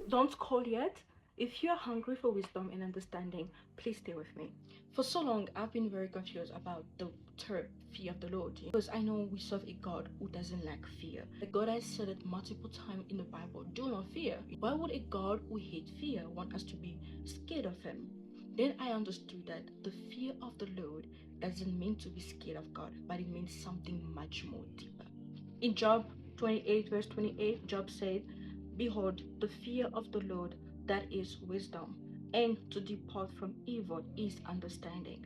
don't call yet. If you're hungry for wisdom and understanding, please stay with me. For so long, I've been very confused about the term fear of the Lord, because I know we serve a God who doesn't like fear. The God has said it multiple times in the Bible, do not fear. Why would a God who hates fear want us to be scared of him? Then I understood that the fear of the Lord doesn't mean to be scared of God, but it means something much more deeper. In Job 28, verse 28, Job said, behold, the fear of the Lord, that is wisdom, and to depart from evil is understanding.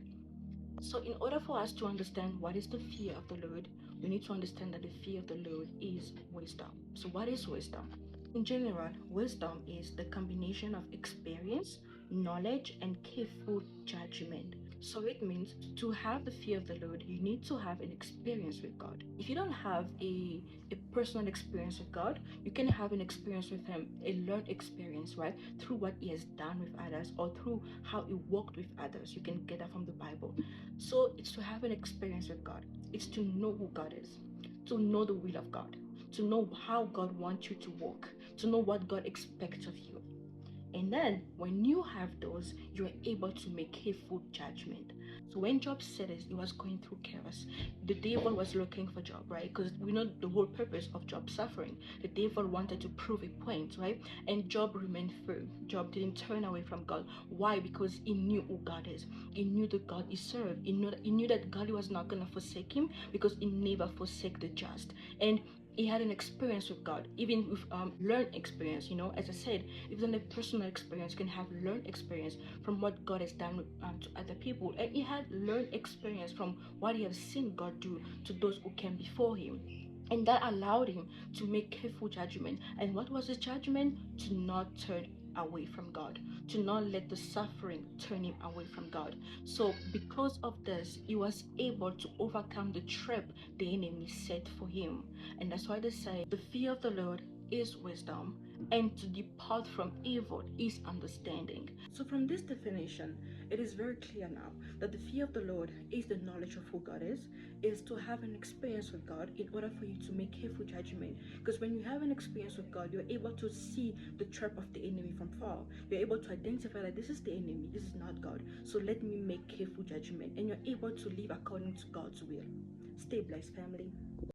So, in order for us to understand what is the fear of the Lord, we need to understand that the fear of the Lord is wisdom. So, what is wisdom? In general, wisdom is the combination of experience, knowledge, and careful judgment. So it means to have the fear of the Lord, you need to have an experience with God. If you don't have a personal experience with God, you can have an experience with Him, a learned experience, right? Through what He has done with others or through how He walked with others. You can get that from the Bible. So it's to have an experience with God, it's to know who God is, to know the will of God, to know how God wants you to walk, to know what God expects of you. And then when you have those, you're able to make careful judgment. So when Job said this, he was going through chaos. The devil was looking for Job, right? Because we know the whole purpose of Job's suffering. The devil wanted to prove a point, right? And Job remained firm. Job didn't turn away from God. Why? Because he knew who God is. He knew the God he served. He knew that God was not gonna forsake him, because he never forsake the just. And he had an experience with God, even with learned experience. As I said, even a personal experience, you can have learned experience from what God has done to other people, and he had learned experience from what he has seen God do to those who came before him. And that allowed him to make careful judgment. And what was his judgment? To not turn away from God, to not let the suffering turn him away from God. So, because of this, he was able to overcome the trap the enemy set for him. And that's why they say the fear of the Lord is wisdom, and to depart from evil is understanding. So, from this definition, it is very clear now that the fear of the Lord is the knowledge of who God is to have an experience with God in order for you to make careful judgment. Because when you have an experience with God, you're able to see the trap of the enemy from far. You're able to identify that this is the enemy, this is not God. So let me make careful judgment, and you're able to live according to God's will. Stay blessed, family.